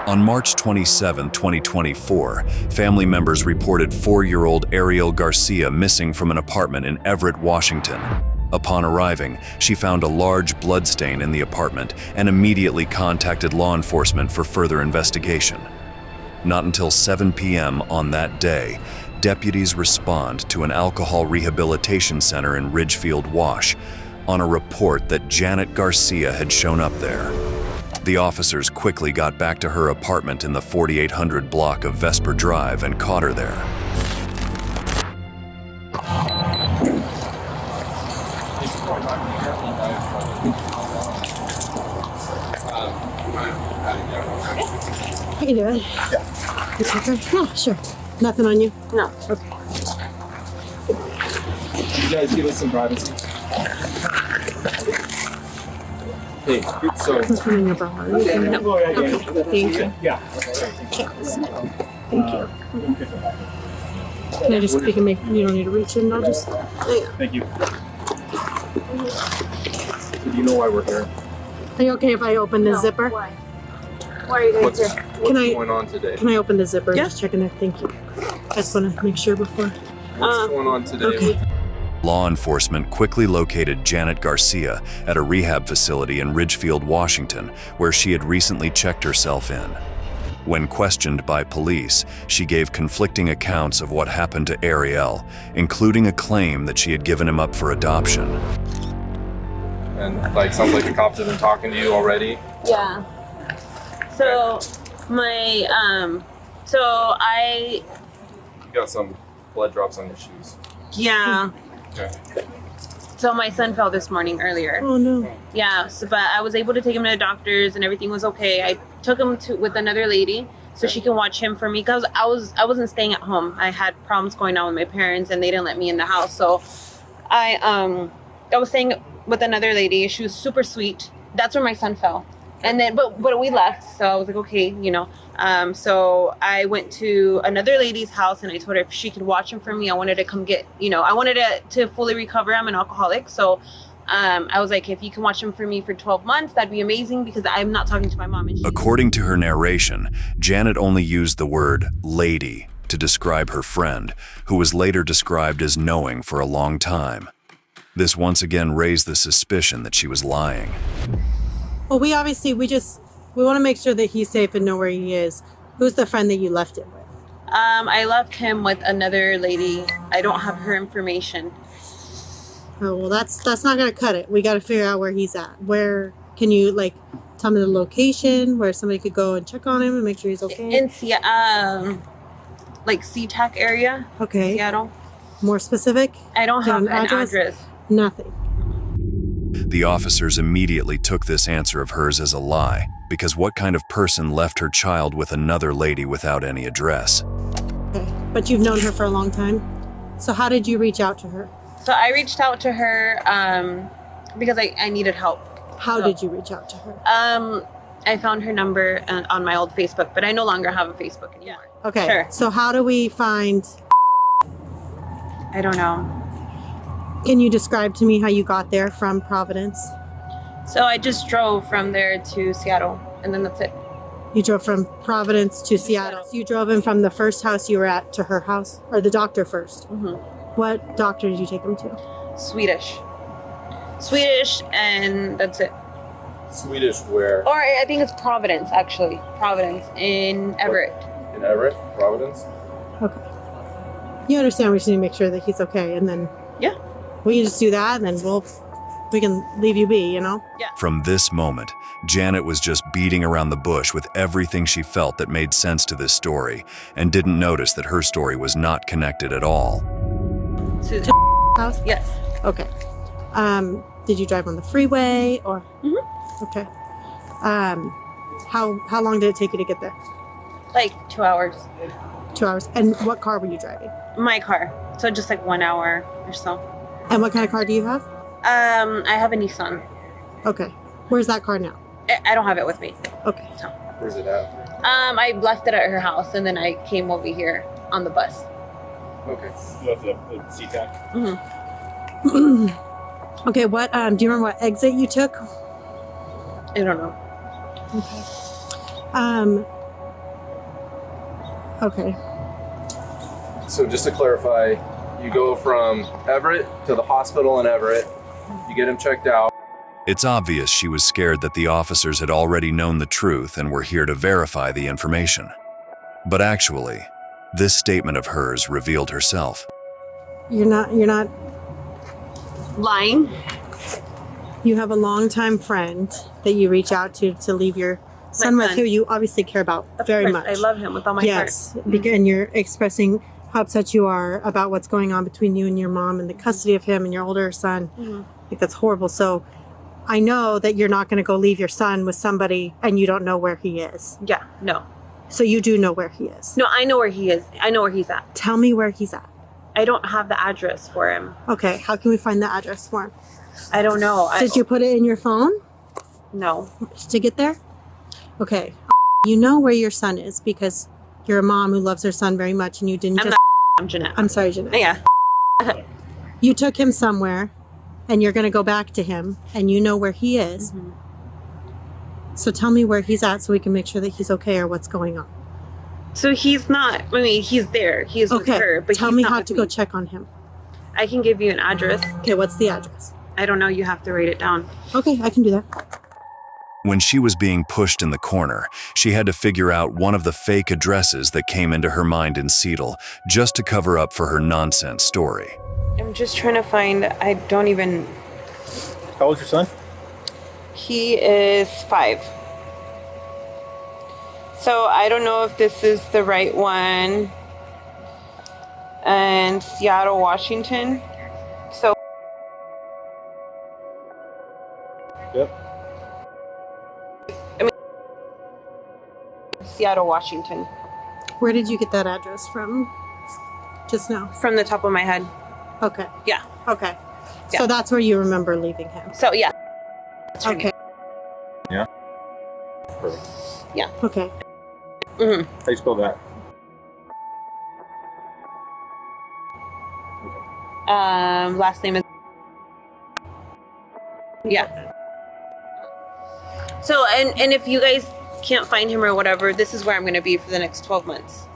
On March 27, 2024, family members reported 4-year-old Ariel Garcia missing from an apartment in Everett, Washington. Upon arriving, she found a large bloodstain in the apartment and immediately contacted law enforcement for further investigation. Not until 7 p.m. on that day, deputies respond to an alcohol rehabilitation center in Ridgefield, Wash, on a report that Janet Garcia had shown up there. The officers quickly got back to her apartment in the 4800 block of Vesper Drive and caught her there. How you doing? Yeah. You okay? Yeah, sure. Nothing on you? No. Okay. You guys give us some privacy. Hey, so. Nothing in your bra. No. Okay. Thank you. Yeah. Thank you. Can I just, you can make, you don't need to reach in, I'll just. Thank you. Do you know why we're here? Are you okay if I open the zipper? Why? Why are you guys here? What's going on today? Can I open the zipper? Yeah. Just checking it. Thank you. I just want to make sure before. What's going on today? Okay. Law enforcement quickly located Janet Garcia at a rehab facility in Ridgefield, Washington, where she had recently checked herself in. When questioned by police, she gave conflicting accounts of what happened to Ariel, including a claim that she had given him up for adoption. And sounds like the cops have been talking to you already. Yeah. So I You got some blood drops on your shoes. yeah. Okay. So my son fell this morning earlier. Oh no. Yeah. So but I was able to take him to the doctors and everything was okay. I took him with another lady so she can watch him for me because I wasn't staying at home. I had problems going on with my parents and they didn't let me in the house. So I was staying with another lady. She was super sweet. That's where my son fell. And then, but we left, so I was like, okay, you know. So I went to another lady's house, and I told her if she could watch him for me. I wanted to come get, I wanted to fully recover. I'm an alcoholic, so I was like, if you can watch him for me for 12 months, that'd be amazing because I'm not talking to my mom. And According to her narration, Janet only used the word lady to describe her friend, who was later described as knowing for a long time. This once again raised the suspicion that she was lying. Well, we want to make sure that he's safe and know where he is. Who's the friend that you left it with? I left him with another lady. I don't have her information. Oh, well, that's not going to cut it. We got to figure out where he's at. Where can you, tell me the location where somebody could go and check on him and make sure he's okay? In SeaTac area. Okay. Seattle. More specific? I don't have an address. Nothing. The officers immediately took this answer of hers as a lie, because what kind of person left her child with another lady without any address? Okay. But you've known her for a long time? So how did you reach out to her? So I reached out to her because I needed help. How did you reach out to her? I found her number on my old Facebook, but I no longer have a Facebook anymore. Okay. Sure. So how do we find... I don't know. Can you describe to me how you got there from Providence? So I just drove from there to Seattle, and then that's it. You drove from Providence to Seattle. So you drove him from the first house you were at to her house? Or the doctor first? Mm-hmm. What doctor did you take him to? Swedish, and that's it. Swedish where? Or I think it's Providence, actually. Providence in Everett. In Everett? Providence? Okay. You understand we just need to make sure that he's okay, and then... Yeah. We can just do that, and then we can leave you be, Yeah. From this moment, Janet was just beating around the bush with everything she felt that made sense to this story, and didn't notice that her story was not connected at all. To House? yes. Okay. Did you drive on the freeway, or? Mhm. Okay. How long did it take you to get there? 2 hours. 2 hours. And what car were you driving? My car. So just 1 hour or so. And what kind of car do you have? I have a Nissan. Okay. Where's that car now? I don't have it with me. Okay. So. Where's it at? I left it at her house, and then I came over here on the bus. Okay. You left it at SeaTac? Mm-hmm. Okay, what, do you remember what exit you took? I don't know. Okay. Okay. So just to clarify, you go from Everett to the hospital in Everett. You get him checked out. It's obvious she was scared that the officers had already known the truth and were here to verify the information. But actually, this statement of hers revealed herself. You're not Lying. You have a longtime friend that you reach out to leave your son with, friend. who you obviously care about Of very course, much. I love him with all my Yes, heart. and you're expressing how upset you are about what's going on between you and your mom and the custody of him and your older son. Like, that's horrible. So I know that you're not going to go leave your son with somebody and you don't know where he is. Yeah, no. So you do know where he is. No, I know where he is. I know where he's at. Tell me where he's at. I don't have the address for him. Okay, how can we find the address for him? I don't know. Did you put it in your phone No. to get there? Okay. You know where your son is because you're a mom who loves her son very much and you didn't I'm just... not. I'm Jeanette. I'm sorry, Janet. Yeah. You took him somewhere and you're going to go back to him and you know where he is. So tell me where he's at so we can make sure that he's okay or what's going on. So he's not. I mean, he's there. He's with Okay. her. But Tell he's me not how with to me. go check on him. I can give you an address. Okay, what's the address? I don't know. You have to write it down. Okay, I can do that. When she was being pushed in the corner, she had to figure out one of the fake addresses that came into her mind in Seattle just to cover up for her nonsense story. I'm just trying to find. I don't even. How old's your son? He is 5. So I don't know if this is the right one. And Seattle, Washington. So Yep. Seattle, Washington. Where did you get that address from just now? From the top of my head. Okay. Yeah. Okay. Yeah. So that's where you remember leaving him. So yeah. That's her Okay. Yeah. Perfect. Okay. name. How you spell that? Last name is. Yeah. So and if you guys can't find him or whatever, this is where I'm going to be for the next 12 months.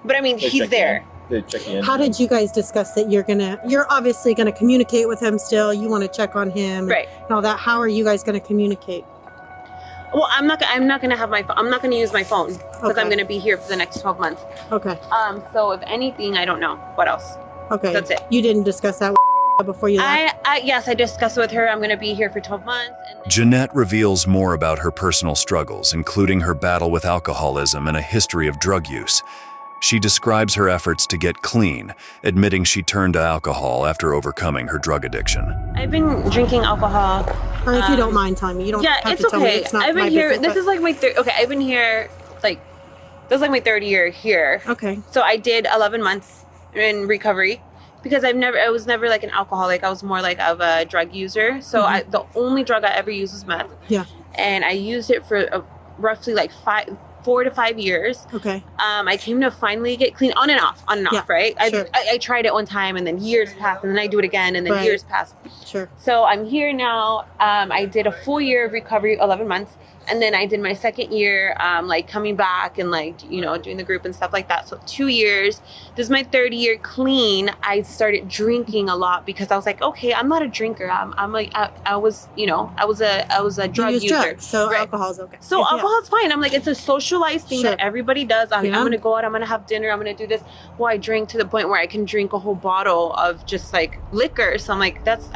But I mean, They he's check there. They check you in. How did you guys discuss that you're obviously gonna communicate with him still, you want to check on him Right. and all that. How are you guys gonna communicate? Well, I'm not going to have my phone. I'm not going to use my phone because Okay. I'm going to be here for the next 12 months. Okay. So if anything, I don't know what else. Okay. That's it. You didn't discuss that with before you left? Yes, I discussed with her. I'm going to be here for 12 months. And then Jeanette reveals more about her personal struggles, including her battle with alcoholism and a history of drug use. She describes her efforts to get clean, admitting she turned to alcohol after overcoming her drug addiction. I've been drinking alcohol. Or if you don't mind telling me, you don't Yeah, have it's to tell me. okay. It's not I've been my here. business, This is like my third. Okay, I've been here like this is like my third year here. okay. So I did 11 months in recovery because I was never like an alcoholic. I was more like of a drug user. So the only drug I ever used was meth. Yeah. And I used it for roughly like 4 to 5 years. Okay. I came to finally get clean on and off, Yeah, right? sure. I tried it one time and then years passed and then I do it again and then Right. years passed. Sure. So I'm here now. I did a full year of recovery, 11 months. And then I did my second year, like coming back and like, doing the group and stuff like that. So 2 years. This is my third year clean. I started drinking a lot because I was like, okay, I'm not a drinker. I'm like, I was a drug You use user. drugs, so Right. alcohol's okay. So Yeah. alcohol's fine. I'm like, it's a socialized thing Sure. that everybody does. I'm Yeah. going to go out. I'm going to have dinner. I'm going to do this. Well, I drink to the point where I can drink a whole bottle of just like liquor. So I'm like, That's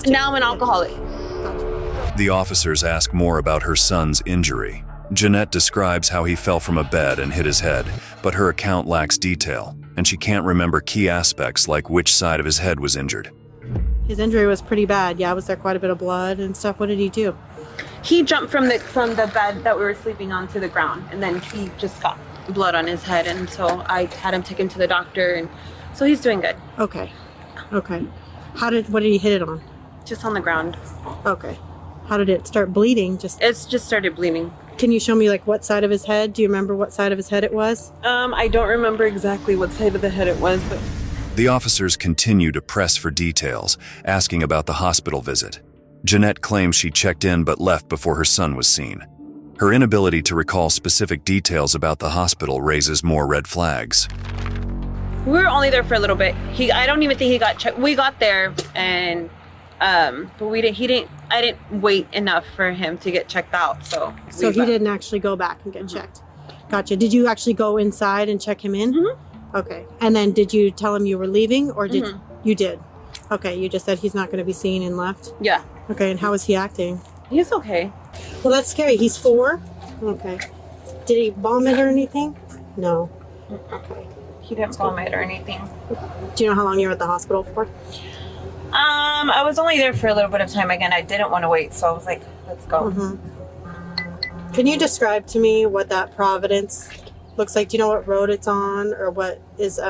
now I'm an too- alcoholic. Gotcha. The officers ask more about her son's injury. Jeanette describes how he fell from a bed and hit his head, but her account lacks detail, and she can't remember key aspects like which side of his head was injured. His injury was pretty bad. Yeah, was there quite a bit of blood and stuff? What did he do? He jumped from the bed that we were sleeping on to the ground, and then he just got blood on his head, and so I had him take him to the doctor, and so he's doing good. Okay. Okay. What did he hit it on? Just on the ground. Okay. How did it start bleeding? It's just started bleeding. Can you show me like what side of his head? Do you remember what side of his head it was? I don't remember exactly what side of the head it was, but The officers continue to press for details, asking about the hospital visit. Jeanette claims she checked in but left before her son was seen. Her inability to recall specific details about the hospital raises more red flags. We were only there for a little bit. I don't even think he got checked. We got there and but I didn't wait enough for him to get checked out. So he didn't actually go back and get checked. Gotcha. Did you actually go inside and check him in? Mm-hmm. Okay. And then did you tell him you were leaving, or did you did? Okay. You just said he's not going to be seen and left. Yeah. Okay. And how is he acting? He's okay. Well, that's scary. He's 4. Okay. Did he vomit or anything? No. Okay. He didn't vomit or anything. Do you know how long you were at the hospital for? I was only there for a little bit of time. Again, I didn't want to wait, so I was like, let's go. Mm-hmm. Can you describe to me what that Providence looks like? Do you know what road it's on, or what is,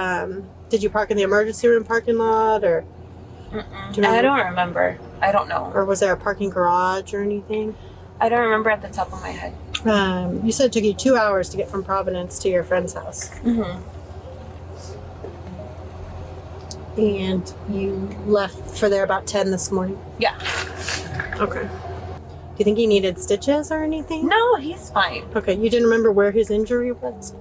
did you park in the emergency room parking lot, or? I don't remember. I don't know. Or was there a parking garage or anything? I don't remember at the top of my head. You said it took you 2 hours to get from Providence to your friend's house. Mm-hmm. And you left for there about 10 this morning? Yeah. Okay. Do you think he needed stitches or anything? No, he's fine. Okay, you didn't remember where his injury was?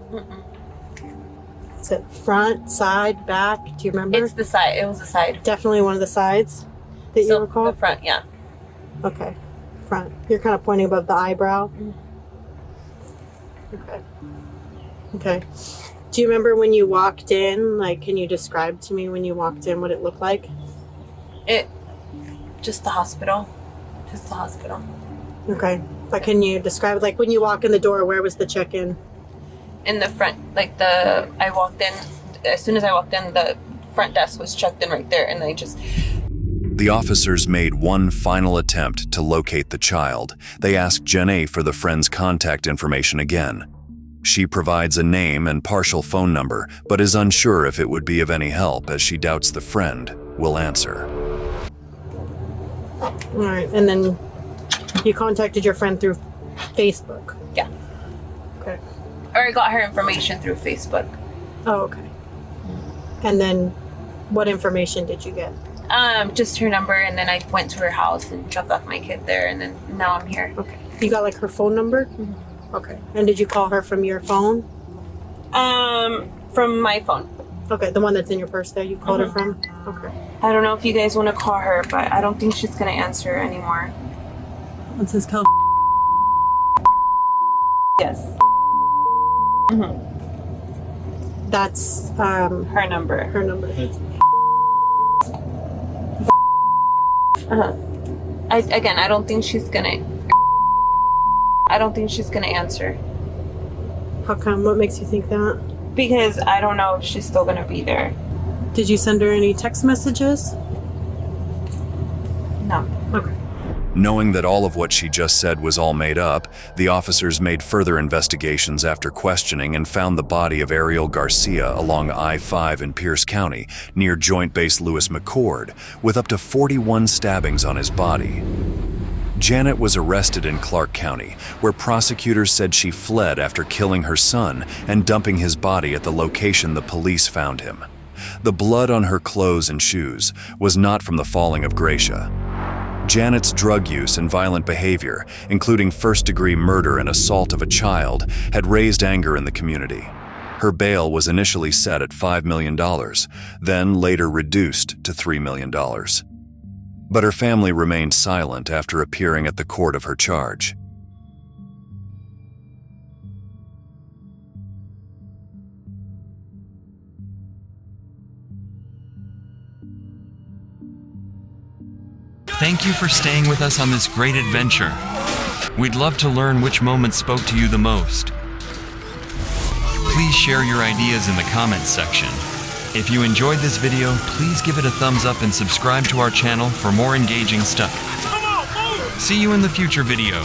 Is it front, side, back? Do you remember? It's the side. It was the side. Definitely one of the sides that you recall? The front, yeah. Okay, front. You're kind of pointing above the eyebrow? Okay. Okay. Do you remember when you walked in? Like, can you describe to me when you walked in what it looked like? Just the hospital. Just the hospital. Okay. But can you describe, like, when you walk in the door, where was the check-in? In the front, I walked in, as soon as I walked in, the front desk was checked in right there, and they just... The officers made one final attempt to locate the child. They asked Janet for the friend's contact information again. She provides a name and partial phone number, but is unsure if it would be of any help, as she doubts the friend will answer. All right, and then you contacted your friend through Facebook? Yeah. Okay. Or I got her information through Facebook. Oh, okay. And then what information did you get? Just her number, and then I went to her house and dropped off my kid there, and then now I'm here. Okay. You got, like, her phone number? Mm-hmm. Okay. And did you call her from your phone? From my phone. Okay, the one that's in your purse there, you called her from? Okay. I don't know if you guys want to call her, but I don't think she's going to answer anymore. What's his code? Yes. That's, her number. her number. I don't think she's going to answer. How come? What makes you think that? Because I don't know if she's still going to be there. Did you send her any text messages? No. Okay. Knowing that all of what she just said was all made up, the officers made further investigations after questioning and found the body of Ariel Garcia along I-5 in Pierce County, near Joint Base Lewis-McChord, with up to 41 stabbings on his body. Janet was arrested in Clark County, where prosecutors said she fled after killing her son and dumping his body at the location the police found him. The blood on her clothes and shoes was not from the falling of Gracia. Janet's drug use and violent behavior, including first-degree murder and assault of a child, had raised anger in the community. Her bail was initially set at $5 million, then later reduced to $3 million. But her family remained silent after appearing at the court of her charge. Thank you for staying with us on this great adventure. We'd love to learn which moments spoke to you the most. Please share your ideas in the comments section. If you enjoyed this video, please give it a thumbs up and subscribe to our channel for more engaging stuff. See you in the future video.